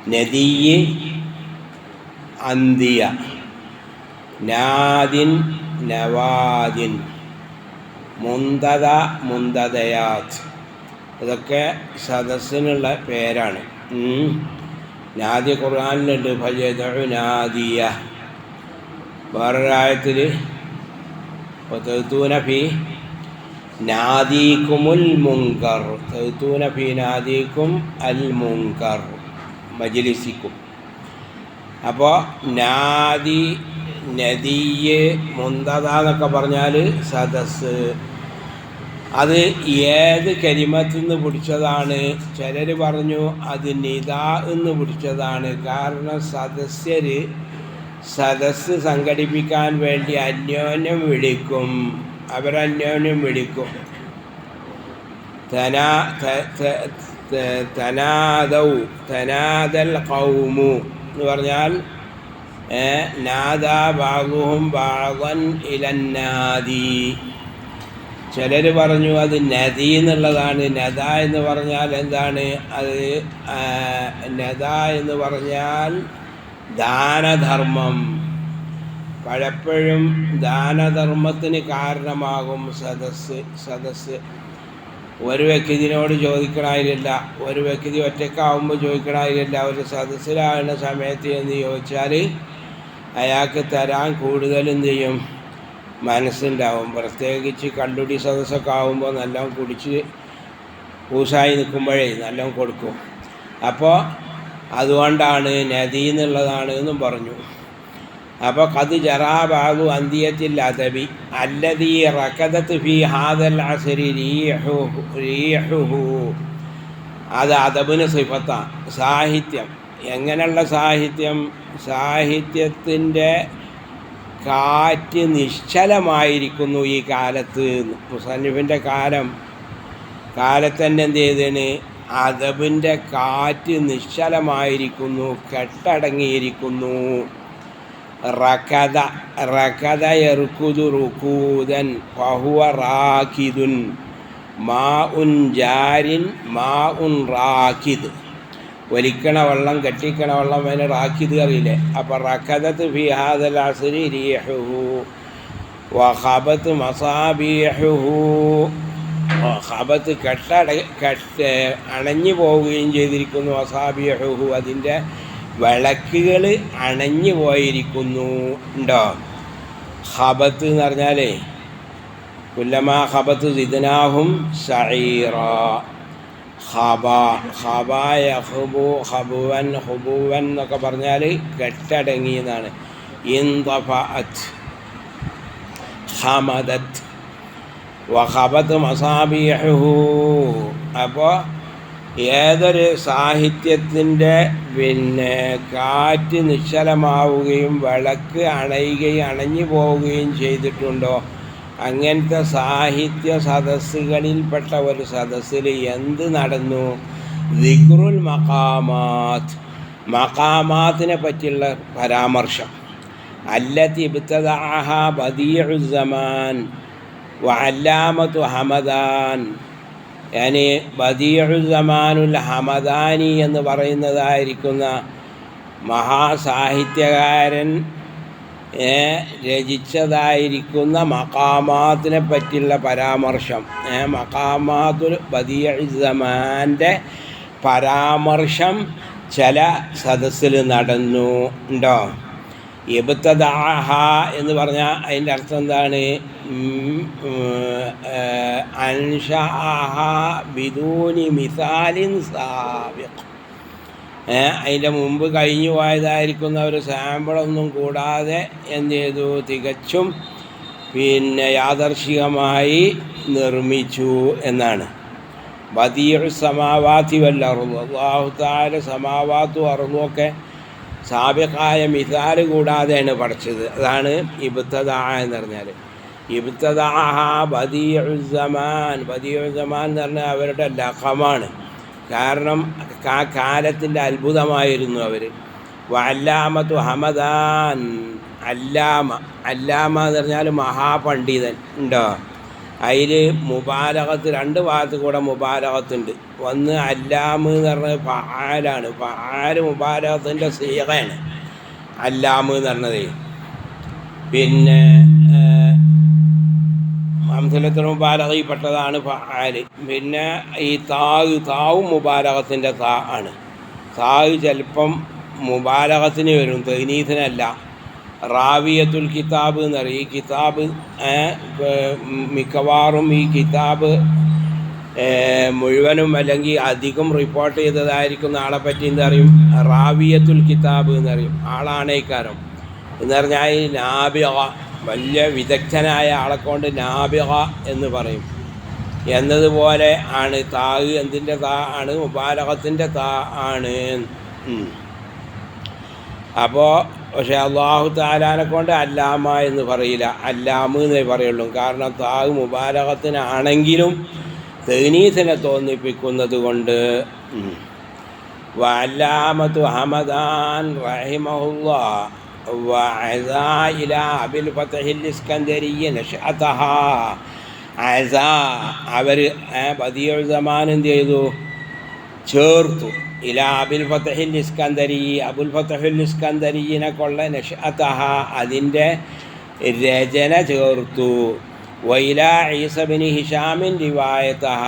നദിയ് അന്തിയ, നാദിൻ നവാദിൻ, മുന്തദ മുന്തദയാത്ത്. ഇതൊക്കെ സദസ്സിനുള്ള പേരാണ്. നാദി ഖുർആനിലുണ്ട്, ഫയദഉ നാദിയ. വേറൊരായത്തിൽ തഅ്തൂന ഫീ നാദീകുമുൽ മുൻകർ, തഅ്തൂന ഫീ നാദീകും അൽ മുൻകർ മജ്ലിസിക്കും. അപ്പോൾ നാദി, നദിയ്, മുന്തദ എന്നൊക്കെ പറഞ്ഞാൽ സദസ്സ്. അത് ഏത് കലിമത്തിൽ നിന്ന് പിടിച്ചതാണ്? ചിലർ പറഞ്ഞു അത് നിദാ എന്ന് പിടിച്ചതാണ്. കാരണം സദസ്സ് സംഘടിപ്പിക്കാൻ വേണ്ടി അന്യോന്യം വിളിക്കും, അവരന്യോന്യം വിളിക്കും. തനാദൽ ഖൗമു എന്ന് പറഞ്ഞാൽ നാദാ ബഅ്ദുഹും ബഅ്ദൻ ഇലന്നാദി. ചിലർ പറഞ്ഞു അത് നദി എന്നുള്ളതാണ്. നദ എന്ന് പറഞ്ഞാൽ എന്താണ്? അത് നദ എന്ന് പറഞ്ഞാൽ ദാനധർമ്മം. പലപ്പോഴും ദാനധർമ്മത്തിന് കാരണമാകും സദസ്സ്. ഒരു വ്യക്തിയോട് ചോദിക്കണമായില്ല, ഒരു വ്യക്തി ഒറ്റക്കാവുമ്പോൾ ചോദിക്കണമായില്ല. ഒരു സദസ്സിലാകുന്ന സമയത്ത് എന്ന് ചോദിച്ചാൽ അയാൾക്ക് തരാൻ കൂടുതൽ എന്ത് ചെയ്യും? മനസ്സുണ്ടാവും. പ്രത്യേകിച്ച് കള്ളുടി സദസ്സൊക്കെ ആകുമ്പോൾ നല്ലോണം കുടിച്ച് പൂസായി നിൽക്കുമ്പോഴേ നല്ലോണം കൊടുക്കും. അപ്പോൾ അതുകൊണ്ടാണ് നദി എന്നുള്ളതാണ് എന്നും പറഞ്ഞു. അപ്പോൾ ഖദ് ജറാ ബഅ്ദു അന്ദിയത്തിൽ അദബി അല്ലദീ റകദത് ഫീ ഹാദൽ അസ്രി റീഹുഹു. അത് അദബിന് സിഫത്താണ്. സാഹിത്യം. എങ്ങനെയുള്ള സാഹിത്യം? സാഹിത്യത്തിൻ്റെ കാറ്റ് നിശ്ചലമായിരിക്കുന്നു ഈ കാലത്ത്. മുസന്നിഫിൻ്റെ കാലത്തന്നെ എന്ത് ചെയ്തേന്? അദബിൻ്റെ കാറ്റ് നിശ്ചലമായിരിക്കുന്നു, കെട്ടടങ്ങിയിരിക്കുന്നു. റകദ യർകുദു റുകൂദൻ ഫഹുവ റാകിദുൻ മാഉൻ ജാരിൻ മാഉൻ റാകിദ്. ഒലിക്കണ വെള്ളം, കെട്ടിക്കണ വെള്ളം, അതിന് റാക്കിദ് അറിയില്ലേ? അപ്പോൾ റകദത്ത് ഫീ ഹാദൽ അസ്രി റീഹുഹു വഖബത്ത് മസാബീഹുഹു. ഖബത്ത് അണഞ്ഞു പോവുകയും ചെയ്തിരിക്കുന്നു. മസാബീഹുഹു, അതിൻ്റെ വിളക്കുകൾ അണഞ്ഞു പോയിരിക്കുന്നു. ഉണ്ടോ? ഖബത്ത് എന്ന് പറഞ്ഞാലേ കുല്ലമാ ഖബത്ത് സിദ്നാഹും സഈറ. ഖബുവൻ എന്നൊക്കെ പറഞ്ഞാൽ കെട്ടടങ്ങിയെന്നാണ്. ഇൻതഫഅത് ഹമദത് വഖബത് മസാബീഹുഹു. അപ്പോൾ ഏതൊരു സാഹിത്യത്തിൻ്റെ കാറ്റ് നിശ്ചലമാവുകയും വിളക്ക് അണഞ്ഞു പോവുകയും ചെയ്തിട്ടുണ്ടോ? അങ്ങനത്തെ സാഹിത്യ സദസ്സുകളിൽപ്പെട്ട ഒരു സദസ്സിൽ എന്ത് നടന്നു? ദിക്റുൽ മഖാമാത്തിനെ പറ്റിയുള്ള പരാമർശം. അല്ലത്തി ഇബ്തദഅഹ ബദീഉസ്സമാൻ വഅല്ലാമത്തു ഹമദാൻ. യാനി ബദീഉസ്സമാനുൽ ഹമദാനി എന്ന് പറയുന്നതായിരിക്കുന്ന മഹാസാഹിത്യകാരൻ രചിച്ചതായിരിക്കുന്ന മഖാമാത്തിനെ പറ്റിയുള്ള പരാമർശം. മഖാമാത്തുൽ ബദീഉസ്സമാൻ്റെ പരാമർശം ചില സദസ്സിൽ നടന്നു. ഉണ്ടോ? ഇബ്തദഅഹ എന്ന് പറഞ്ഞാൽ അതിൻ്റെ അർത്ഥം എന്താണ്? അൻശഅഹ ബിദൂനി മിസാലിൻ സാബിഖ്. അതിൻ്റെ മുമ്പ് കഴിഞ്ഞു പോയതായിരിക്കുന്ന ഒരു സാമ്പിളൊന്നും കൂടാതെ എന്ത് ചെയ്തു? തികച്ചും യാദർശികമായി നിർമ്മിച്ചു എന്നാണ്. ബദീഉ സമാവാതി വൽ അർദ്. അല്ലാഹു തആല സമാവാത്തും അർദും ഒക്കെ സാബിഖായ മിസാല് കൂടാതെയാണ് പഠിച്ചത്. അതാണ് ഇബ്തദഅ എന്ന് പറഞ്ഞാൽ. ഇബ്തദഅഹ ബദീഉസ്സമാൻ. ബദീഉസ്സമാൻ എന്ന് പറഞ്ഞാൽ അവരുടെ ലഖമാണ്. കാരണം ആ കാലത്തിൻ്റെ അത്ഭുതമായിരുന്നു അവർ. വഅല്ലാമത്തു ഹമദാൻ. അല്ലാമ എന്ന് പറഞ്ഞാൽ മഹാപണ്ഡിതൻ. ഉണ്ടോ? അതിൽ മുബാലകത്ത് രണ്ട് ഭാഗത്ത് കൂടെ മുബാലകത്തുണ്ട്. ഒന്ന് അല്ലാമ് എന്ന് പറഞ്ഞത് ഫആലാണ്. ഫആല് മുബാലകത്തിൻ്റെ സീഗയാണ് അല്ലാമ് എന്ന് പറഞ്ഞത്. പിന്നെ അംസലത്തുൽ മുബാലഗയിൽപ്പെട്ടതാണ് ഫആല്. പിന്നെ ഈ താവും മുബാലകത്തിൻ്റെ താ ആണ്. താവ് ചിലപ്പം മുബാലകത്തിന് വരും, തൈനീസിനല്ല. റാവിയത്തുൽ കിതാബ് എന്ന് പറയും. ഈ കിതാബ് മിക്കവാറും ഈ കിതാബ് മുഴുവനും അല്ലെങ്കിൽ അധികം റിപ്പോർട്ട് ചെയ്തതായിരിക്കുന്ന ആളെ പറ്റി എന്താ പറയും? റാവിയത്തുൽ കിതാബ് എന്ന് പറയും. ആളാണേക്കാരം എന്ന് പറഞ്ഞാൽ നാബിഗ, വലിയ വിദഗ്ധനായ ആളെക്കൊണ്ട് നാബിഗ എന്ന് പറയും. എന്നതുപോലെ ആണ് താവ് എന്തിൻ്റെ താ ആണ്? മുബാലകത്തിൻ്റെ താ ആണ്. അപ്പോൾ പക്ഷേ അള്ളാഹു തആലാനെ കൊണ്ട് അല്ലാമ എന്ന് പറയില്ല, അല്ലാമ് എന്നേ പറയുള്ളൂ. കാരണം താവ് മുബാലകത്തിനാണെങ്കിലും തൗനീസിനെ തോന്നിപ്പിക്കുന്നത് കൊണ്ട്. വഅല്ലാമത്തു ഹമദാൻ റഹിമഹുല്ലാഹ് വഅസാ ഇലാ അബിൽ ഫത്ഹിൽ ഇസ്കന്ദരിയ്യ നശഅതഹാ. അസാ അവർ ബദിഉൽ സമാൻ എന്ത് ചെയ്തു? ചേർത്തു. ഇലാ അബുൽ ഫത്ഹിൽ ഇസ്കന്ദരി, അബുൽ ഫത്ഹിൽ ഇസ്കന്ദരിനെ കൊള്ള നശഅതഹ, അതിൻ്റെ രചന ചേർത്തു. വൈല ഈസ ബിൻ ഹിഷാമിൻ റിവായതഹ,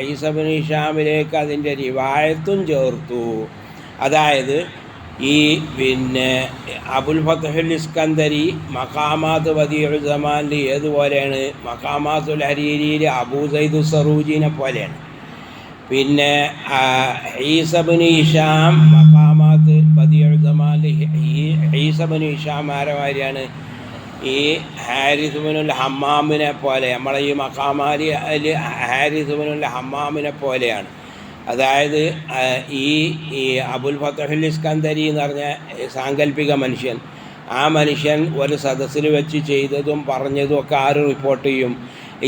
ഈസ ബിൻ ഹിഷാമിലേക്ക് അതിൻ്റെ റിവായത്തും ചേർത്തു. അതായത് ഈ പിന്നെ അബുൽ ഫത്ഹിൽ ഇസ്കന്ദരി മഖാമാത്ത് ബദിഉൽ സമാനിൽ ഏതുപോലെയാണ്? മഖാമാത്തുൽ ഹരീരിയിൽ അബൂ സൈദ് സറൂജിനെ പോലെയാണ്. പിന്നെ ഈസ ബിൻ ഹിഷാം മഖാമാത്ത് ബദിഉൽ സമാനിൽ ഈസ ബിൻ ഹിഷാം ആരമാരിയാണ്? ഈ ഹാരിസ് ബിനുൽ ഹമ്മാമിനെ പോലെ, നമ്മളെ ഈ മഖാമാലി ഹാരിസ് ബിനുൽ ഹമ്മാമിനെ പോലെയാണ്. അതായത് ഈ അബുൽ ഫത്ഹിൽ ഇസ്കന്ദരി എന്ന് പറഞ്ഞ സാങ്കല്പിക മനുഷ്യൻ, ആ മനുഷ്യൻ ഒരു സദസ്സിൽ വെച്ച് ചെയ്തതും പറഞ്ഞതും ഒക്കെ ആര് റിപ്പോർട്ട് ചെയ്യും?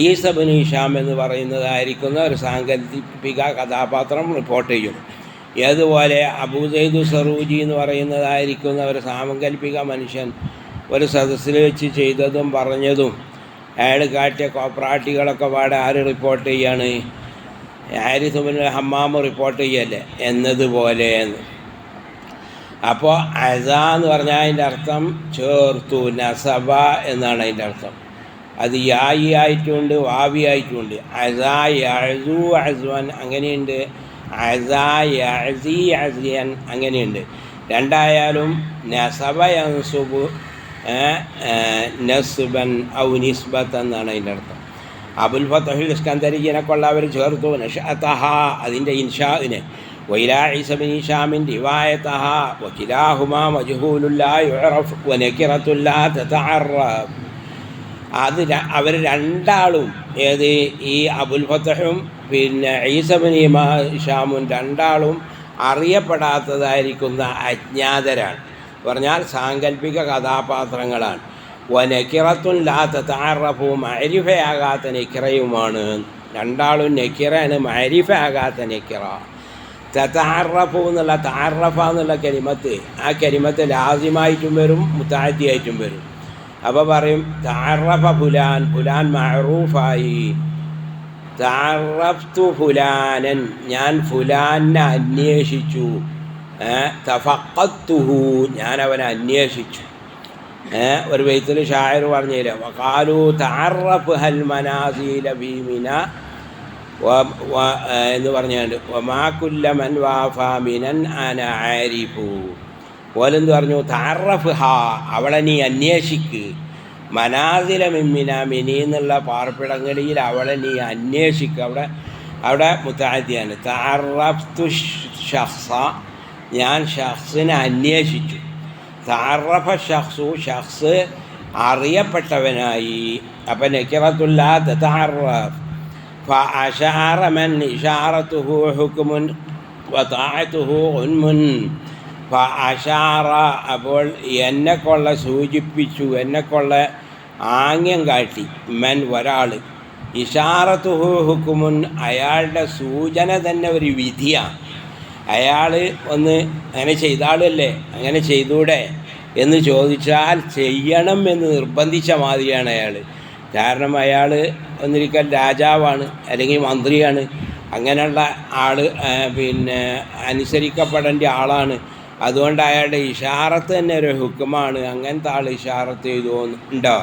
ഈസ ബിൻ ഹിഷാം എന്ന് പറയുന്നതായിരിക്കുന്ന ഒരു സാങ്കല്പിക കഥാപാത്രം റിപ്പോർട്ട് ചെയ്യും. ഏതുപോലെ അബൂ സൈദ് സറൂജി എന്ന് പറയുന്നതായിരിക്കുന്ന ഒരു സാങ്കല്പിക മനുഷ്യൻ ഒരു സദസ്സിൽ വെച്ച് ചെയ്തതും പറഞ്ഞതും അയാൾ കാട്ടിയ കോപ്രാട്ടികളൊക്കെ പാടെ ആര് റിപ്പോർട്ട് ചെയ്യാണ്? ഹാരിസ് ബിൻ ഹമ്മാം റിപ്പോർട്ട് ചെയ്യല്ലേ എന്നതുപോലെ. അപ്പോൾ അസ എന്ന് പറഞ്ഞാൽ അതിൻ്റെ അർത്ഥം ചേർത്തു, നസബ എന്നാണ് അതിൻ്റെ അർത്ഥം. അത് യായി ആയിട്ടുമുണ്ട്, വാവി ആയിട്ടുമുണ്ട്. അസ യഅസു അസ്വൻ അങ്ങനെയുണ്ട്, അസ യഅസി അസിയൻ അങ്ങനെയുണ്ട്. രണ്ടായാലും നസബ യൻസുബ് നസ്ബൻ ഔ നിസ്ബത്ത് എന്നാണ് അതിൻ്റെ അർത്ഥം. അബുൽ ഫത്ഹിൽ ഇസ്കന്ദരിനെ കൊള്ള അവർ ചേർത്തു നശഅതഹ, അതിൻ്റെ ഇൻഷാഇനെ. വൈലാ ഈസ ബിൻ ഹിഷാമിൻ റിവായതഹ വകിലാഹുമാ മജ്ഹൂലുൻ ലാ യുഅറഫ് വനകിറത്തുൻ ലാ തതഅറഫ്. അത് അവർ രണ്ടാളും, ഏത് ഈ അബുൽ ഫത്ഹും പിന്നെ ഈസ ബിൻ ഹിഷാമും രണ്ടാളും അറിയപ്പെടാത്തതായിരിക്കുന്ന അജ്ഞാതരാണ്. പറഞ്ഞാൽ സാങ്കല്പിക കഥാപാത്രങ്ങളാണ്. വനക്കിറത്തുൻ ലാ തതഅറഫു, മഅരിഫയാകാത്ത നെക്കിറയുമാണ്. രണ്ടാളും നെക്കിറയാണ്, മഅരിഫയാകാത്ത നെക്കിറ. തതഅറഫു എന്നുള്ള തഅറഫ എന്നുള്ള കലിമത്ത്, ആ കലിമത്ത് ലാസിമായിട്ടും വരും മുതഅദ്ദിയായിട്ടും വരും. അപ്പോൾ പറയും തഅറഫ ഫുലാൻ, ഫുലാൻ മഅറൂഫായി. തഅറഫ്തു ഫുലാനൻ, ഞാൻ ഫുലാനെ അന്വേഷിച്ചു. തഫഖത്തുഹു, ഞാൻ അവനെ അന്വേഷിച്ചു. ഒരു ബൈത്തിൽ ഷായർ പറഞ്ഞില്ല, വഖാലു തഅറഫ് ഹൽ മനാസില ഫീ മിന എന്ന് പറഞ്ഞുകൊണ്ട് വമാ കുല്ല മൻ വാഫാ മിനൻ അന ആരിഫു. ഓലെന്ത് പറഞ്ഞു? തഅറഫ് ഹാ, അവളെ നീ അന്വേഷിക്ക്. മനാസില മിമ്മിന, മിനി എന്നുള്ള പാർപ്പിടങ്ങളിൽ അവളെ നീ അന്വേഷിക്കുക. അവിടെ മുതഅദ്ദിയാണ്. തഅറഫ്തു ഷഖ്സ, ഞാൻ ഷഖ്സിനെ അന്വേഷിച്ചു. തഅറഫ ഷഖ്സു, ഷഖ്സ് അറിയപ്പെട്ടവനായി. അപ്പം നകിറത്തുൻ ലാ തതഅറഫ്. ഫഅശഅറ മൻ ഇശാറത്തുഹു ഹുക്മുൻ വതഅതുഹു ഉൻമുൻ. ഫഅശഅറ, അപ്പോൾ എന്നെക്കൊള്ള സൂചിപ്പിച്ചു, എന്നെക്കൊള്ള ആംഗ്യം കാട്ടി. മൻ ഒരാൾ, ഇശാറത്തുഹു ഹുക്മുൻ, അയാളുടെ സൂചന തന്നെ ഒരു വിധിയാണ്. അയാൾ ഒന്ന് അങ്ങനെ ചെയ്താളല്ലേ, അങ്ങനെ ചെയ്തൂടെ എന്ന് ചോദിച്ചാൽ ചെയ്യണം എന്ന് നിർബന്ധിച്ച മാതിരിയാണ് അയാൾ. കാരണം അയാൾ ഒന്നിരിക്കൽ രാജാവാണ് അല്ലെങ്കിൽ മന്ത്രിയാണ്, അങ്ങനെയുള്ള ആൾ പിന്നെ അനുസരിക്കപ്പെടേണ്ട ആളാണ്. അതുകൊണ്ട് അയാളുടെ ഇഷാറത്ത് തന്നെ ഒരു ഹുക്കുമാണ്. അങ്ങനത്തെ ആൾ ഇഷാറത്ത് ചെയ്തുണ്ടോ?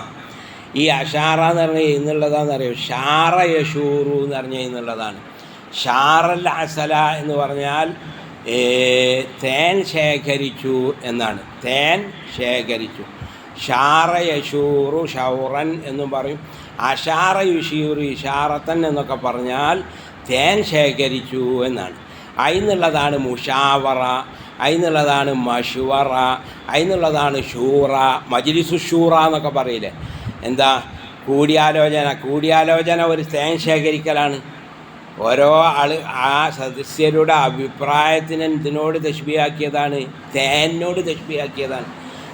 ഈ അഷാറ എന്ന് പറഞ്ഞാൽ എന്നുള്ളതാണെന്ന് അറിയാം. ഷാറ യഷൂറു എന്ന് പറഞ്ഞാൽ എന്നുള്ളതാണ്. ഷാറൽ അസല എന്ന് പറഞ്ഞാൽ തേൻ ശേഖരിച്ചു എന്നാണ്. തേൻ ശേഖരിച്ചു. ഷാറ യഷൂറു ഷൗറൻ എന്നും പറയും. അഷാറ യുഷീറു ഇഷാറത്തൻ എന്നൊക്കെ പറഞ്ഞാൽ തേൻ ശേഖരിച്ചു എന്നാണ്. അതിനുള്ളതാണ് മുഷാവറ, അതിനുള്ളതാണ് മഷുവറ, അതിനുള്ളതാണ് ഷൂറ, മജ്ലിസു ഷൂറ എന്നൊക്കെ പറയില്ലേ. എന്താ കൂടിയാലോചന ഒരു തേൻ ശേഖരിക്കലാണ്. ഓരോ ആൾ ആ സദസ്യരുടെ അഭിപ്രായത്തിന് ഇതിനോട് തശ്ബീഹാക്കിയതാണ്, തേനോട് തശ്ബീഹാക്കിയതാണ്.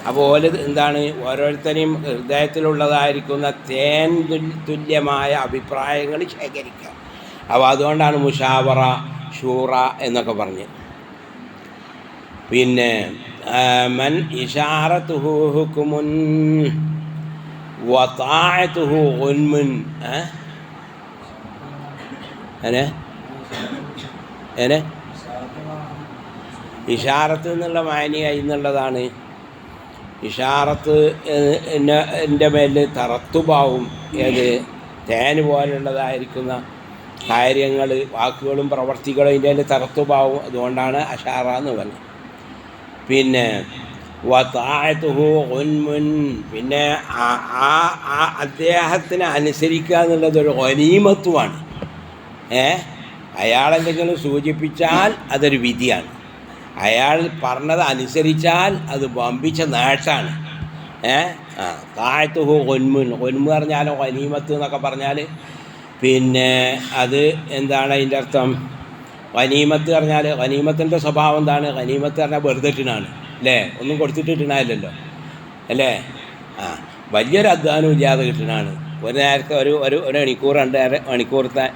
അപ്പോൾ എന്താണ്, ഓരോരുത്തരെയും ഹൃദയത്തിലുള്ളതായിരിക്കുന്ന തേൻ തുല്യമായ അഭിപ്രായങ്ങൾ ശേഖരിക്കുക. അപ്പോൾ അതുകൊണ്ടാണ് മുഷാവറ ഷൂറ എന്നൊക്കെ പറഞ്ഞ്. പിന്നെ മൻ ഇഷാറത്തുഹു ഹുക്മുൻ വതാഅതുഹു ഗുൻമുൻ. ഇഷാറത്ത് എന്നുള്ള മാനിയ എന്നുള്ളതാണ്. ഇഷാറത്ത് എൻ്റെ മേലിൽ തറത്തുബാവും. ഏത് തേന് പോലുള്ളതായിരിക്കുന്ന കാര്യങ്ങൾ, വാക്കുകളും പ്രവർത്തികളും ഇതിൻ്റെ മേലിൽ തറത്തുബാവും. അതുകൊണ്ടാണ് അഷാറ എന്ന് പറഞ്ഞത്. പിന്നെ വതാഅതുഹു ഗുൻമുൻ, പിന്നെ അദ്ദേഹത്തിന് അനുസരിക്കുക എന്നുള്ളതൊരു ഗനീമത്തുമാണ്. അയാളെന്തെങ്കിലും സൂചിപ്പിച്ചാൽ അതൊരു വിധിയാണ്. അയാൾ പറഞ്ഞത് അനുസരിച്ചാൽ അത് വമ്പിച്ച നേട്ടമാണ്. താഴത്തുഹു ഗുൻമുൻ, ഗുൻമു പറഞ്ഞാൽ ഗനീമത്ത് എന്നൊക്കെ പറഞ്ഞാൽ പിന്നെ അത് എന്താണ് അതിൻ്റെ അർത്ഥം? ഗനീമത്ത് പറഞ്ഞാൽ ഗനീമത്തിൻ്റെ സ്വഭാവം എന്താണ്? ഗനീമത്ത് പറഞ്ഞാൽ വെറുതെ ഇട്ടിനാണ് അല്ലേ, ഒന്നും കൊടുത്തിട്ട് ഇട്ടിനായില്ലല്ലോ അല്ലേ. വലിയൊരു അധ്വാനം ഇല്ലാതെ കിട്ടുന്നതാണ്. ഒരു നേരത്തെ ഒരു മണിക്കൂർ 2 മണിക്കൂറത്തെ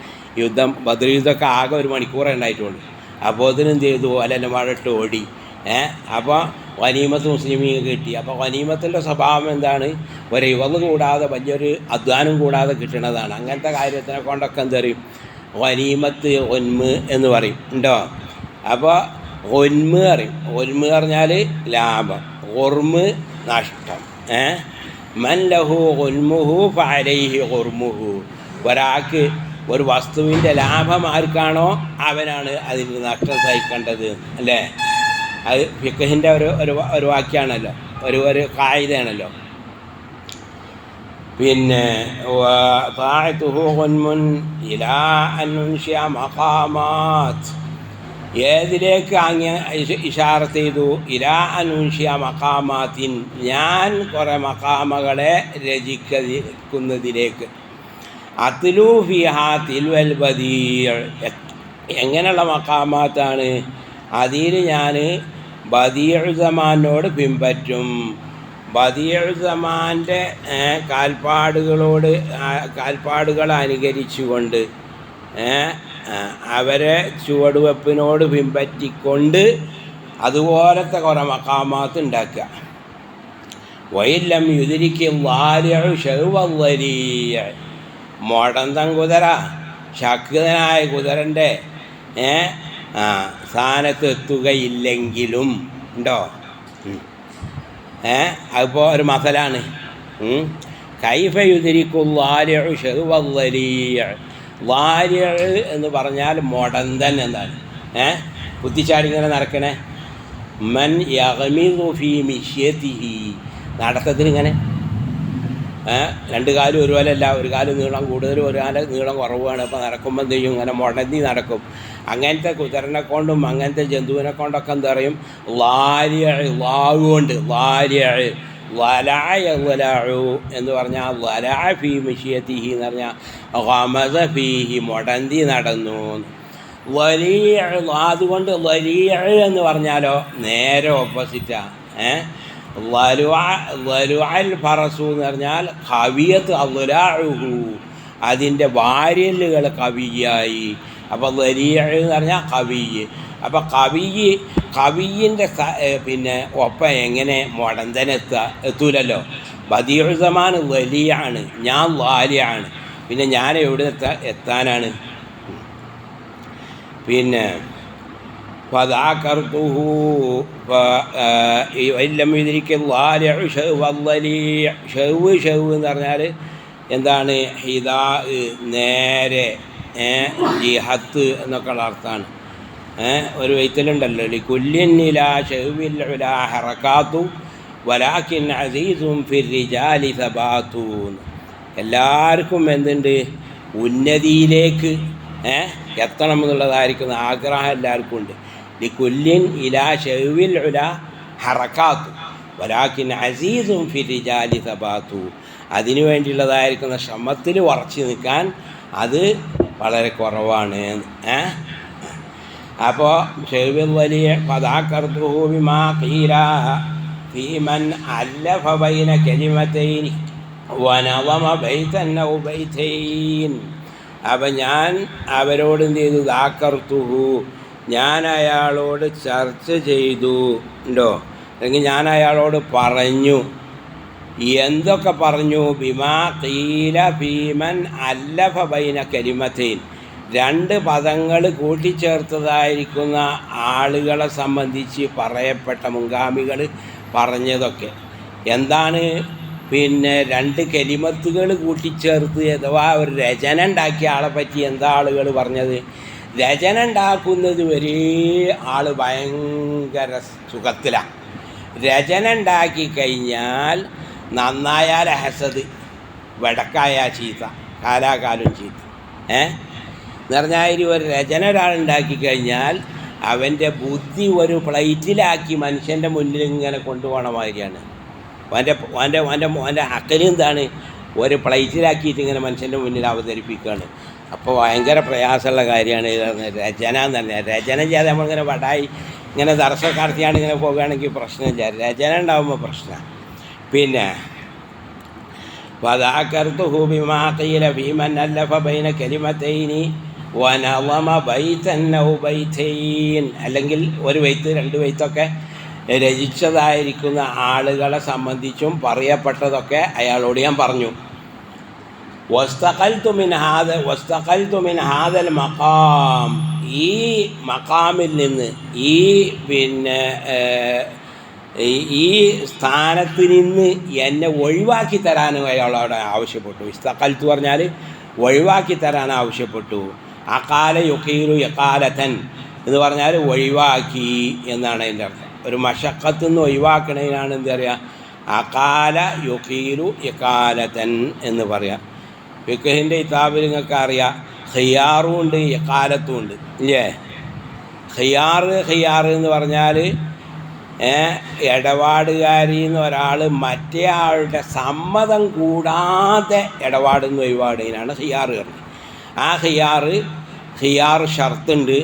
യുദ്ധം, ബദർ യുദ്ധമൊക്കെ ആകെ 1 മണിക്കൂറേ ഉണ്ടായിട്ടുള്ളൂ. അപ്പോൾ അതിനെന്ത് ചെയ്തു? അലനമാടിട്ട് ഓടി. അപ്പോൾ ഗനീമത്ത് മുസ്ലിമീങ്ങൾക്ക് കിട്ടി. അപ്പോൾ ഗനീമത്തിൻ്റെ സ്വഭാവം എന്താണ്? ഒരു ഇവന്ന് കൂടാതെ വലിയൊരു അധ്വാനം കൂടാതെ കിട്ടുന്നതാണ്. അങ്ങനത്തെ കാര്യത്തിനെ കൊണ്ടൊക്കെ എന്ത് പറയും? ഗനീമത്ത് ഒന്മ് എന്ന് പറയും. ഉണ്ടോ? അപ്പോൾ ഒന്മ് പറയും. ഒന്മ് പറഞ്ഞാൽ ലാഭം, ഒർമ് നഷ്ടം. മൻ ലഹു ഒന്മുഹു ഫഅലൈഹി ഒർമുഹു. ഒരാൾക്ക് ഒരു വസ്തുവിൻ്റെ ലാഭം ആർക്കാണോ അവനാണ് അതിന് നഷ്ടം സഹിക്കേണ്ടത് അല്ലേ. അത് ഫിഖ്ഹിൻ്റെ ഒരു വാക്യാണല്ലോ, ഒരു ഖായിദയാണല്ലോ. പിന്നെ താഅതുഹു ഗുൻമുൻ ഇലാ അൻ ഉൻശിയ മഖാമാത്ത്, ഏതിലേക്ക് ഇഷാറത്ത് ചെയ്തു? ഇലാ അൻ ഉൻശിയ മഖാമാത്തിൻ, ഞാൻ കുറേ മഖാമകളെ രചിക്കുന്നതിലേക്ക്. അത്ലു ഫിഹാ തിൽവൽ ബദീഅ്, എങ്ങനെയുള്ള മഖാമാത്താണ്? അതിൽ ഞാൻ ബദീഉ സമാനോട് പിൻപറ്റും. ബദീഉ സമാൻ്റെ കാൽപ്പാടുകൾ അനുകരിച്ചുകൊണ്ട് അവരെ ചുവടുവെപ്പിനോട് പിൻപറ്റിക്കൊണ്ട് അതുപോലത്തെ കുറേ മഖാമാത്ത് ഉണ്ടാക്കുക. വൈലം യുദ്രിക്ക് വാലിഉ ശൗവല്ലരീഅ്, മുടന്തൻ കുതിര, ശക്തനായ കുതിരൻ്റെ സ്ഥാനത്ത് എത്തുകയില്ലെങ്കിലും ഉണ്ടോ? അതിപ്പോൾ ഒരു മസലാണ്. കൈഫ യുദ്രിക്കു വാലിഉ ശൗവല്ലരീഅ്, വാലിഉ എന്ന് പറഞ്ഞാൽ മുടന്തൻ എന്നാണ്. കുത്തിച്ചാടി ഇങ്ങനെ നടക്കണേ. മൻ യഗ്മിദു ഫീ മിശ്യതിഹി, നടത്തത്തിനിങ്ങനെ 2 കാലും ഒരുപോലെയല്ല, ഒരു കാല് നീളം കൂടുതലും ഒരു കാല് നീളം കുറവാണ്. അപ്പോൾ നടക്കുമ്പോൾ എന്ത് ചെയ്യും? ഇങ്ങനെ മുടന്തി നടക്കും. അങ്ങനത്തെ കുതിരനെ കൊണ്ടും അങ്ങനത്തെ ജന്തുവിനെ കൊണ്ടൊക്കെ എന്താ പറയും? കൊണ്ട് വലാഉ എന്ന് പറഞ്ഞാൽ വലാ ഫീ മിശ്യതിഹി എന്ന് പറഞ്ഞാൽ ഗമസ ഫീഹി, മുടന്തി നടന്നു. അതുകൊണ്ട് വലീഉ എന്ന് പറഞ്ഞാലോ നേരെ ഓപ്പോസിറ്റാണ്. വലുഅൽ ഫറസു എന്ന് പറഞ്ഞാൽ കവിയത്ത് അദ്ലാഉഹു, അതിൻ്റെ വാര്യലുകൾ കവിയായി. അപ്പോൾ വലീഉ എന്ന് പറഞ്ഞാൽ കവിയ്. അപ്പോൾ കവിയിൻ്റെ പിന്നെ ഒപ്പം എങ്ങനെ മുടന്തനെത്തുക? എത്തൂലല്ലോ. ബദീഉസ്സമാൻ വലിയാണ്, ഞാൻ വാലിയാണ്, പിന്നെ ഞാൻ എവിടെ എത്താനാണ്? പിന്നെ ഫദാകർതുഹു വല്ലം യുദ്രിക ളാലിഉ ഷൗവ് എന്ന് പറഞ്ഞാൽ എന്താണ്? ഹിദാ, നേരെ, ജിഹത്ത് എന്നൊക്കെയുള്ള അർത്ഥമാണ്. ഒരു വൈത്തലുണ്ടല്ലോ, ലികുല്ലിന്നിലാ ഷൗവിൽ ഉലാ ഹറകാതു വലാകിൻ അസീസും ഫിർ റിജാലി സബാതു. എല്ലാവർക്കും എന്തുണ്ട്? ഉന്നതിയിലേക്ക് എത്തണം എന്നുള്ളതായിരിക്കുന്ന ആഗ്രഹം എല്ലാവർക്കും ഉണ്ട്. ലികുല്ലിൻ ഇലാ ഷൗവിൽ ഉലാ ഹറകാതു വലാകിൻ അസീസും ഫിർ റിജാലി സബാതു. അതിനു വേണ്ടിയുള്ളതായിരിക്കുന്ന ശ്രമത്തിൽ ഉറച്ചു നിൽക്കാൻ അത് വളരെ കുറവാണ്. അപ്പോൾ ഷൗവിൽ വലിയ ഫദാകർതുഹു ബിമാ ഖീല ഫീമൻ അല്ലഫ ബൈന കലിമതൈനി വനളമ ബൈതൻ ഔ ബൈതൈൻ. അപ്പം ഞാൻ അവരോട് എന്ത് ചെയ്തു? ദാക്കർത്തുഹു, ഞാൻ അയാളോട് ചർച്ച ചെയ്തു ഉണ്ടോ, അല്ലെങ്കിൽ ഞാൻ അയാളോട് പറഞ്ഞു. എന്തൊക്കെ പറഞ്ഞു? ബിമാ ഖീല ഫീമൻ അല്ലഫ ബൈന കലിമതൈൻ, രണ്ട് പദങ്ങൾ കൂട്ടിച്ചേർത്തതായിരിക്കുന്ന ആളുകളെ സംബന്ധിച്ച് പറയപ്പെട്ട മുൻഗാമികൾ പറഞ്ഞതൊക്കെ എന്താണ്? പിന്നെ രണ്ട് കലിമത്തുകൾ കൂട്ടിച്ചേർത്ത് അഥവാ ഒരു രചന ഉണ്ടാക്കിയ ആളെ പറ്റി എന്താ ആളുകൾ പറഞ്ഞത്? രചന ഉണ്ടാക്കുന്നത് വരെ ആൾ ഭയങ്കര സുഖത്തിലാണ്. രചന ഉണ്ടാക്കി കഴിഞ്ഞാൽ നന്നായാൽ ഹസദ്, വടക്കായ ചീത്ത, കാലാകാലം ചീത്ത. എന്ന് പറഞ്ഞാൽ ഒരു രചന ഒരാളുണ്ടാക്കി കഴിഞ്ഞാൽ അവൻ്റെ ബുദ്ധി ഒരു പ്ലേറ്റിലാക്കി മനുഷ്യൻ്റെ മുന്നിൽ ഇങ്ങനെ കൊണ്ടുപോകണ മാതിരിയാണ്. അവൻ്റെ അക്കലും എന്താണ്? ഒരു പ്ലേറ്റിലാക്കിയിട്ട് ഇങ്ങനെ മനുഷ്യൻ്റെ മുന്നിൽ അവതരിപ്പിക്കുകയാണ്. അപ്പോൾ ഭയങ്കര പ്രയാസമുള്ള കാര്യമാണ് രചന എന്ന് പറഞ്ഞാൽ. രചന ചെയ്യാതെ നമ്മളിങ്ങനെ വടായി ഇങ്ങനെ ദർശനം നടത്തിയാണ് ഇങ്ങനെ പോകുകയാണെങ്കിൽ പ്രശ്നമില്ല. രചന ഉണ്ടാകുമ്പോൾ പ്രശ്നമാണ്. പിന്നെ ഫദാകർതുഹു ബിമാ ഖീല ഫീമൻ അല്ലഫ ബൈന കലിമതൈനി വനളമ ബൈതൻ ഔ ബൈതൈൻ, അല്ലെങ്കിൽ ഒരു ബൈത്ത് രണ്ട് ബൈത്തൊക്കെ രചിച്ചതായിരിക്കുന്ന ആളുകളെ സംബന്ധിച്ചും പറയപ്പെട്ടതൊക്കെ അയാളോട് ഞാൻ പറഞ്ഞു. വസ്തഖൽതു മിൻ ഹാദൽ മഖാം, ഈ മഖാമിൽ നിന്ന്, ഈ പിന്നെ ഈ സ്ഥാനത്ത് നിന്ന് എന്നെ ഒഴിവാക്കി തരാനും അയാളോട് ആവശ്യപ്പെട്ടു. ഇസ്തഖൽതു പറഞ്ഞാൽ ഒഴിവാക്കി തരാൻ ആവശ്യപ്പെട്ടു. അകാല യുഖീലു യകാലതൻ എന്ന് പറഞ്ഞാൽ ഒഴിവാക്കി എന്നാണ് അതിൻ്റെ അർത്ഥം. ഒരു മശക്കത്ത് നിന്ന് ഒഴിവാക്കണതിനാണ് എന്താ പറയുക? അകാല യുഖീലു യകാലതൻ എന്ന് പറയാം. ഫിഖ്ഹിൻ്റെ കിതാബിൽ നിങ്ങൾക്ക് അറിയാം, ഖിയാറും ഉണ്ട് യകാലത്തും ഉണ്ട് ഇല്ലേ? ഖിയാർ എന്ന് പറഞ്ഞാൽ ഇടപാടുകാരിൽ നിന്ന് ഒരാൾ മറ്റേ ആളുടെ സമ്മതം കൂടാതെ ഇടപാടുന്ന ഒഴിപാടിനാണ് ഖിയാർ പറഞ്ഞത്. ആ ഖിയാർ ഷർത്തുണ്ട്,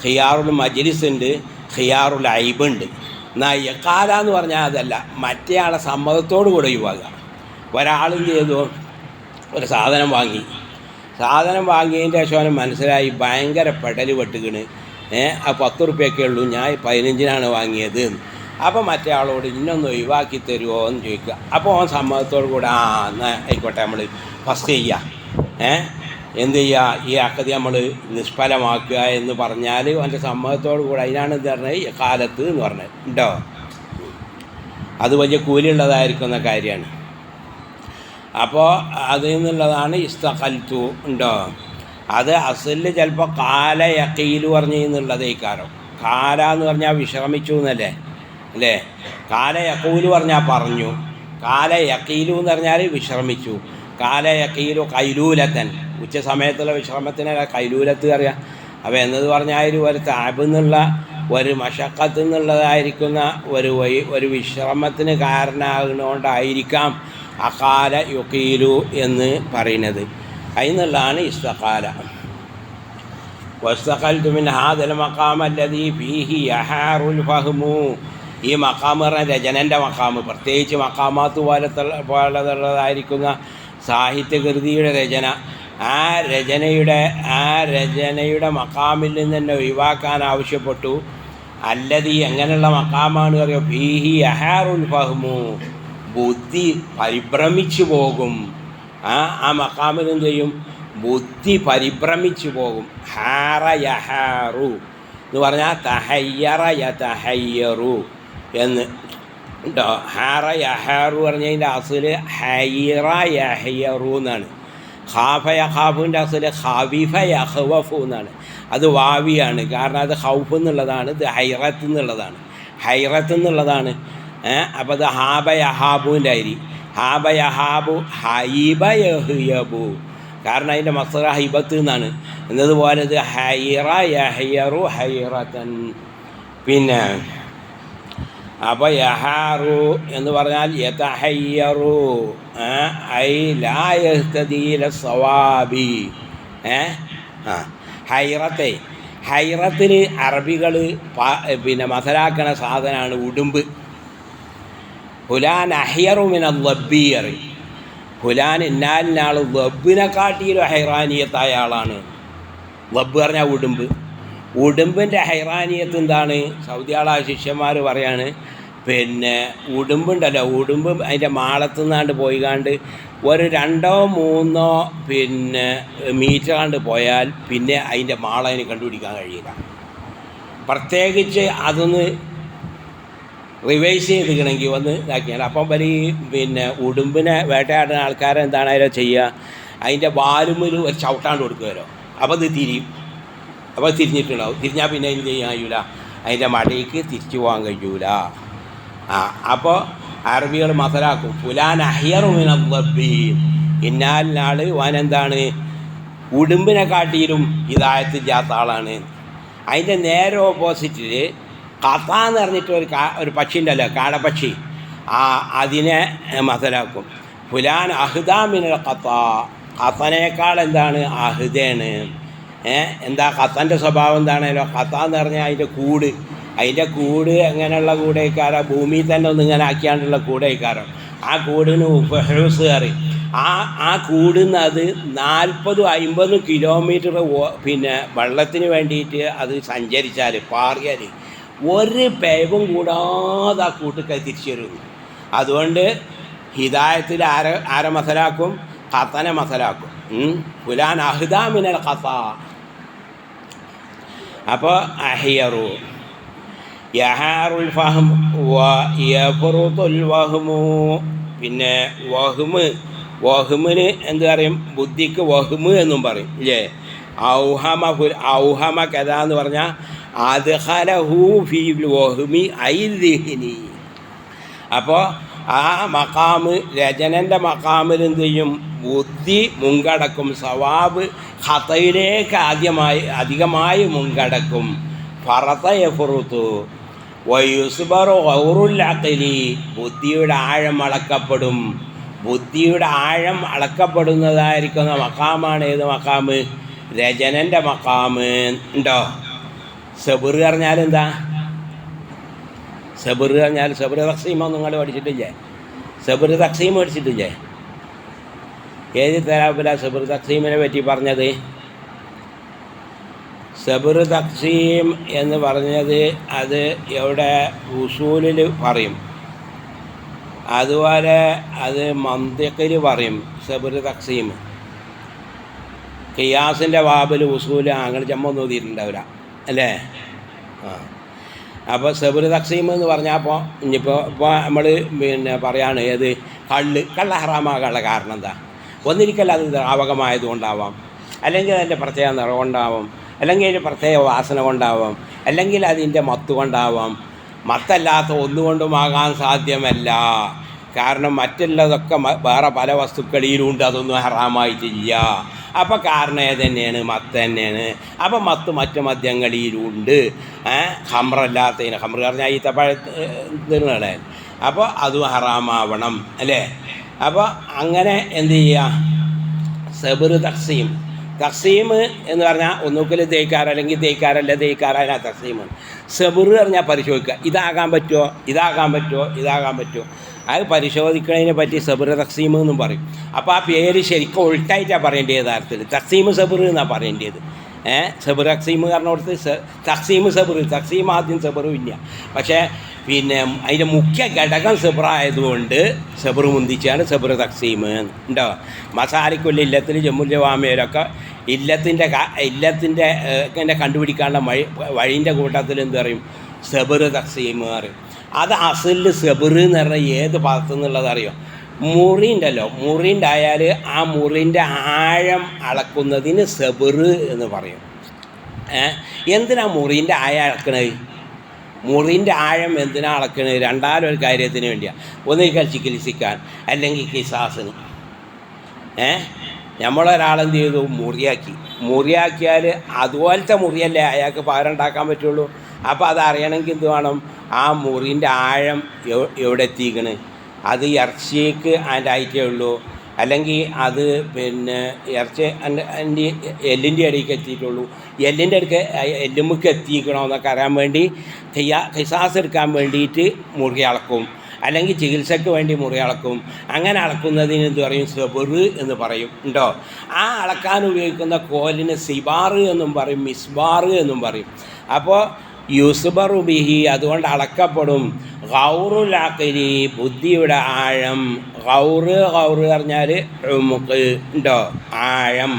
ഖിയാറുൽ മജ്ലിസ് ഉണ്ട്, ഖിയാറുൽ ഐബുണ്ട്. എന്നാൽ യക്കാല എന്ന് പറഞ്ഞാൽ അതല്ല, മറ്റേ ആളെ സമ്മതത്തോടു കൂടെ ഒഴിവാക്കുക. ഒരാളും ചെയ്തു ഒരു സാധനം വാങ്ങിയതിൻ്റെ ശേഷം അവന് മനസ്സിലായി ഭയങ്കര പെടൽ വെട്ടുകണ്, ആ 10 ഉറുപ്പ്യൊക്കെ ഉള്ളൂ, ഞാൻ 15-നാണ് വാങ്ങിയത്. അപ്പോൾ മറ്റേ ആളോട് ഇന്നൊന്ന് ഒഴിവാക്കി തരുമോ എന്ന് ചോദിക്കുക. അപ്പോൾ അവൻ സമ്മതത്തോടു കൂടെ എന്നാൽ ആയിക്കോട്ടെ നമ്മൾ ഫസ്റ്റ് ചെയ്യുക, എന്ത് ചെയ്യുക, ഈ അക്കതി നമ്മൾ നിഷ്ഫലമാക്കുക എന്ന് പറഞ്ഞാൽ അവൻ്റെ സമ്മതത്തോടു കൂടെ. അതിനാണ് എന്ത് പറഞ്ഞത്? കാലത്ത് എന്ന് പറഞ്ഞത് ഉണ്ടോ. അത് വലിയ കൂലിയുള്ളതായിരിക്കുന്ന കാര്യമാണ്. അപ്പോൾ അതിൽ നിന്നുള്ളതാണ് ഇസ്തഖൽതു ഉണ്ടോ. അത് അസല് ചിലപ്പോൾ കാല യഖീലു പറഞ്ഞു എന്നുള്ളതേക്കാരം. കാല എന്ന് പറഞ്ഞാൽ വിശ്രമിച്ചു എന്നല്ലേ അല്ലേ? കാല യഖൂലു പറഞ്ഞാൽ പറഞ്ഞു, കാല യഖീലു എന്ന് പറഞ്ഞാൽ വിശ്രമിച്ചു. കാല യഖീലു കൈലൂലത്തൻ, ഉച്ച സമയത്തുള്ള വിശ്രമത്തിനല്ല കൈലൂലത്ത് അറിയാം. അപ്പോൾ എന്നത് പറഞ്ഞാൽ ഒരു താബ് എന്നുള്ള ഒരു മഷക്കത്ത് എന്നുള്ളതായിരിക്കുന്ന ഒരു വിശ്രമത്തിന് കാരണമാകുന്നതുകൊണ്ടായിരിക്കാം അകാല യുഖീലു എന്ന് പറയുന്നത്. അതിനുള്ളതാണ് ഇസ്തഖാല. വസ്തഖൽതു മിൻ ഹാദൽ മഖാം അല്ലദീ ഫീഹി യഹാറുൽ ഫഹ്മു. ഈ മഖാം പറഞ്ഞ രചനൻ്റെ മഖാം, പ്രത്യേകിച്ച് മഖാമാത്ത് പോലുള്ളതായിരിക്കുന്ന സാഹിത്യകൃതിയുടെ രചന, ആ രചനയുടെ മഖാമിൽ നിന്ന് തന്നെ ഒഴിവാക്കാൻ ആവശ്യപ്പെട്ടു. അല്ലദീ എങ്ങനെയുള്ള മഖാമാണ് അറിയോ? ഫീഹി യഹാറുൽ ഫഹ്മു, ബുദ്ധി പരിഭ്രമിച്ചു പോകും. ആ മഖാമിൽ എന്ത് ചെയ്യും? ബുദ്ധി പരിഭ്രമിച്ചു പോകും. ഹാറ യഹാറു എന്ന് പറഞ്ഞാൽ തഹയ്യറ യതഹയ്യറു എന്ന് ഉണ്ടോ. ഹാറ യഹാറു പറഞ്ഞതിൻ്റെ അസുല് ഹൈറ യഹയ്യറു എന്നാണ്. ഖാഫ യഖാഫുവിൻ്റെ അസുല് ഖാവിഫ യഖ്വഫു എന്നാണ്. അത് വാവിയാണ്, കാരണം അത് ഖൗഫ് എന്നുള്ളതാണ്, ഇത് ഹൈറത്ത് എന്നുള്ളതാണ്. ഹൈറത്ത് എന്നുള്ളതാണ്. അപ്പോൾ അത് ഹാബ യഹാബുവിൻ്റെ അരി. ഹാബ യഹാബു ഹൈബ യഹ്യബു, കാരണം അതിൻ്റെ മസ്ദർ ഹൈബത്ത് എന്നാണ്. എന്നതുപോലെ ഇത് ഹൈറ യഹ്യറു ഹൈറത്തൻ. പിന്നെ അപ്പോൾ യഹാറു എന്ന് പറഞ്ഞാൽ യതഹയ്യറു ഐ ലാ യഹ്തദീ ലസ്സവാബി. ഹൈറത്തെ, ഹൈറത്തിന് അറബികൾ പിന്നെ മസലാക്കണ സാധനമാണ് ഉടുമ്പ്. ഫുലാൻ അഹ്യറു മിനൽ ലബ്ബിയർ, ഫുലാൻ ഇന്നാലിനാൾ ലബ്ബിനെ കാട്ടിയിലും ഹൈറാനിയത്തായ ആളാണ്. ലബ്ബ് പറഞ്ഞാൽ ഉടുമ്പ്. ഉടുമ്പിൻ്റെ ഹൈറാനിയത്ത് എന്താണ്? സൗദി ആളായ ശിഷ്യന്മാർ പറയാണ്, പിന്നെ ഉടുമ്പുണ്ടല്ലോ, ഉടുമ്പ് അതിൻ്റെ മാളത്തു നിന്നാണ്ട് പോയിക്കാണ്ട് ഒരു 2-3 പിന്നെ മീറ്റർ കണ്ട് പോയാൽ പിന്നെ അതിൻ്റെ മാള അതിന് കണ്ടുപിടിക്കാൻ കഴിയില്ല. പ്രത്യേകിച്ച് അതൊന്ന് റിവൈസ് ചെയ്തിക്കണമെങ്കിൽ വന്ന് ഇതാക്കിയാൽ അപ്പം പിന്നെ ഉടുമ്പിനെ വേട്ടയാടുന്ന ആൾക്കാരെ എന്താണ് അതിലോ ചെയ്യുക? അതിൻ്റെ വാലുമ്മിൽ ഒരു ചവിട്ടാണ്ട് കൊടുക്കുമല്ലോ, അപ്പോൾ ഇത് തിരിയും. അപ്പോൾ തിരിഞ്ഞിട്ടുണ്ടാവും. തിരിഞ്ഞാൽ പിന്നെ എന്ത് ചെയ്യാൻ കഴിയൂല? അതിൻ്റെ മടയ്ക്ക് തിരിച്ചു പോകാൻ കഴിയൂല. അപ്പോൾ അറബികൾ മസലാക്കും, ഫുലാൻ അഹ്യറു മിനൽ ലബ്ബി, ഇന്നാലിനാൾ വാനെന്താണ് ഉടുമ്പിനെ കാട്ടിയിലും ഹിദായത്തില്ലാത്ത ആളാണ്. അതിൻ്റെ നേരെ ഓപ്പോസിറ്റിൽ കഥ എന്ന് പറഞ്ഞിട്ട് ഒരു പക്ഷി ഉണ്ടല്ലോ, കാടപ്പക്ഷി, അതിനെ മസലാക്കും. ഫുലാൻ അഹ്ദാ മിനൽ ഖത്ത, ഖത്തനേക്കാൾ എന്താണ് അഹ്ദയാണ്. എന്താ ഖത്തൻ്റെ സ്വഭാവം എന്താണല്ലോ? ഖത്ത എന്ന് പറഞ്ഞാൽ അതിൻ്റെ കൂട് എങ്ങനെയുള്ള കൂടേക്കാരോ, ഭൂമിയിൽ തന്നെ ഒന്ന് ഇങ്ങനെ ആക്കിയാണ്ടുള്ള കൂടേക്കാരോ. ആ കൂടിന് ഉഫഹൂസ് കയറി. ആ കൂടുന്ന അത് 40-50 കിലോമീറ്റർ പിന്നെ വെള്ളത്തിന് വേണ്ടിയിട്ട് അത് സഞ്ചരിച്ചാൽ പാറിയാൽ ഒരു പേവും കൂടാതെ ആ കൂട്ടിൽ തിരിച്ചു വരുന്നു. അതുകൊണ്ട് ഹിദായത്തിൽ ആരെ മസലാക്കും? ഖത്തനെ മസലാക്കും. ഫുലാൻ അഹ്ദാ മിനൽ ഖത്ത. അപ്പോൾ അഹ്യറു യഹാറുൽ ഫഹം യഫ്റുതുൽ വഹ്മു. പിന്നെ വഹ്മിന് എന്ത് പറയും? ബുദ്ധിക്ക് വഹ്മ് എന്നും പറയും ഇല്ലേ? ഔഹമ കഥ എന്ന് പറഞ്ഞാൽ അദ്ഖലഹു ഫീൽ വഹ്മി ഐ ദിഹ്നി. അപ്പോൾ ആ മഖാമ്, രചനൻ്റെ മഖാമിൽ എന്ത് ചെയ്യും? ബുദ്ധി മുൻകടക്കും. സവാബ് ഖതയിലേക്ക് അധികമായി മുൻകടക്കും. ഫറത യഫ്റുതു വയുസ്ബറു ഗൗറുൽ അഖ്ലി, ബുദ്ധിയുടെ ആഴം അളക്കപ്പെടും. ബുദ്ധിയുടെ ആഴം അളക്കപ്പെടുന്നതായിരിക്കുന്ന മഖാമാണ് ഏത് മഖാമ്? രചനൻ്റെ മഖാമ്. ഉണ്ടോ? സബർ പറഞ്ഞാൽ എന്താ? സബർ പറഞ്ഞാൽ സബർ തഖ്സീമോ നിങ്ങൾ പഠിച്ചിട്ടില്ലേ? സബർ തഖ്സീം പഠിച്ചിട്ടില്ലേ? ഏത് തരാബില സബർ തഖ്സീമിനെ പറ്റി പറഞ്ഞത്? സബർ തഖ്സീം എന്ന് പറഞ്ഞത് അത് എവിടെ ഉസൂലിൽ പറയും, അതുപോലെ അത് മന്തിഖിൽ പറയും. സബർ തഖ്സീം ഖിയാസിൻ്റെ ബാബിൽ ഉസൂല് അങ്ങനെ ജമ്മൊന്നും ഓതിയിട്ടുണ്ടാവില്ല അല്ലേ? അപ്പോൾ സബർ തഖ്സീം എന്ന് പറഞ്ഞപ്പോൾ ഇപ്പോൾ നമ്മൾ പിന്നെ പറയാണ് ഏത് കള്ള ഹറാമാകാനുള്ള കാരണം എന്താ? ഒന്നിരിക്കൽ അത് ദ്രാവകമായതുകൊണ്ടാവാം, അല്ലെങ്കിൽ അതിൻ്റെ പ്രത്യേക നിറം കൊണ്ടാവാം, അല്ലെങ്കിൽ അതിൻ്റെ പ്രത്യേക വാസന കൊണ്ടാവാം, അല്ലെങ്കിൽ അതിൻ്റെ മത്ത് കൊണ്ടാവാം. മത്തല്ലാത്ത ഒന്നുകൊണ്ടുമാകാൻ സാധ്യമല്ല. കാരണം മറ്റുള്ളതൊക്കെ വേറെ പല വസ്തുക്കളിലുണ്ട്, അതൊന്നും ഹറാമായിട്ടില്ല. അപ്പോൾ കാരണം ഏതന്നെയാണ്? മത്ത് തന്നെയാണ്. അപ്പോൾ മറ്റ് മദ്യങ്ങളിലുണ്ട്. ഹംറല്ലാത്തതിന്, ഹംറ് പറഞ്ഞാൽ ഈത്തപ്പഴത്തിനുകളെ, അപ്പോൾ അതും ഹറാമാവണം അല്ലേ? അപ്പോൾ അങ്ങനെ എന്ത് ചെയ്യുക? സബർ തഖ്സീം. തഖ്സീം എന്ന് പറഞ്ഞാൽ ഒന്നുകിൽ ദയിക്കാറ്, അല്ലെങ്കിൽ ദയിക്കാറല്ല ദയിക്കാറല്ല തഖ്സീം. സബർ പറഞ്ഞാൽ പരിശോധിക്കുക, ഇതാകാൻ പറ്റുമോ, ഇതാകാൻ പറ്റുമോ, ഇതാകാൻ പറ്റുമോ, അത് പരിശോധിക്കുന്നതിനെ പറ്റി സബർ തഖ്സീം എന്നും പറയും. അപ്പോൾ ആ പേര് ശരിക്കും ഉൾട്ടായിട്ടാണ് പറയേണ്ടത്. യഥാർത്ഥത്തിൽ തഖ്സീം സബർ എന്നാണ് പറയേണ്ടത്. സബർ തഖ്സീം പറഞ്ഞ കൊടുത്ത് തഖ്സീം സബർ, തഖ്സീം ആദ്യം സബറും ഇല്ല. പക്ഷേ പിന്നെ അതിൻ്റെ മുഖ്യ ഘടകം സെബ്ര ആയതുകൊണ്ട് സെബ്ർ മുന്തിച്ചാണ് സെബ്ർ തക്സീം ഉണ്ടോ. മസാലിക്കുള്ള ഇല്ലത്തിൽ ജമ്മുൽ ജവാമിയിലൊക്കെ ഇല്ലത്തിൻ്റെ ഇങ്ങനെ കണ്ടുപിടിക്കാനുള്ള വഴീൻ്റെ കൂട്ടത്തിൽ എന്ത് പറയും, സെബ്ർ തക്സീം പറയും. അത് അസലിൽ സെബ്ർ എന്ന് പറഞ്ഞാൽ ഏത് ഭാഗത്തു നിന്നുള്ളത് അറിയോ? മുറി ഉണ്ടല്ലോ, മുറി ഉണ്ടായാൽ ആ മുറിൻ്റെ ആഴം അളക്കുന്നതിന് സെബ്ർ എന്ന് പറയും. എന്തിനാ മുറിൻ്റെ ആഴം അളക്കണത്? മുറിൻ്റെ ആഴം എന്തിനാ അളക്കണത്? രണ്ടാലൊരു കാര്യത്തിന് വേണ്ടിയാണ്. ഒന്നിക്കൽ ചികിത്സിക്കാൻ, അല്ലെങ്കിൽ കിസാസിന്. നമ്മളൊരാളെന്ത് ചെയ്തു, മുറിയാക്കിയാൽ അതുപോലത്തെ മുറിയല്ലേ അയാൾക്ക് പകരം ഉണ്ടാക്കാൻ പറ്റുള്ളൂ. അപ്പോൾ അതറിയണമെങ്കിൽ എന്ത് വേണം? ആ മുറിൻ്റെ ആഴം എവിടെ എത്തിക്കണ്, അത് ഇറച്ചിക്ക് അതിൻ്റെ ആയിട്ടേ ഉള്ളൂ, അല്ലെങ്കിൽ അത് പിന്നെ ഇറച്ചി അതിൻ്റെ എല്ലിൻ്റെ ഇടയ്ക്ക് എത്തിയിട്ടുള്ളൂ, എല്ലിൻ്റെ അടുക്ക് എല്ലുമുക്ക് എത്തിക്കണോ എന്നൊക്കെ അറിയാൻ വേണ്ടി ഖിസാസ് എടുക്കാൻ വേണ്ടിയിട്ട് മുറി അളക്കും, അല്ലെങ്കിൽ ചികിത്സയ്ക്ക് വേണ്ടി മുറി അളക്കും. അങ്ങനെ അളക്കുന്നതിന് എന്ത് പറയും? സെബ്ർ എന്ന് പറയും ഉണ്ടോ. ആ അളക്കാൻ ഉപയോഗിക്കുന്ന കോലിന് സിബാർ എന്നും പറയും, മിസ്ബാർ എന്നും പറയും. അപ്പോൾ യുസ്ബറു ബിഹി, അതുകൊണ്ട് അളക്കപ്പെടും. ഗൗറുൽ അഖ്ലി, ബുദ്ധിയുടെ ആഴം. ഗൗറ് പറഞ്ഞാൽ ഉമുഖ് ഉണ്ടോ, ആഴം.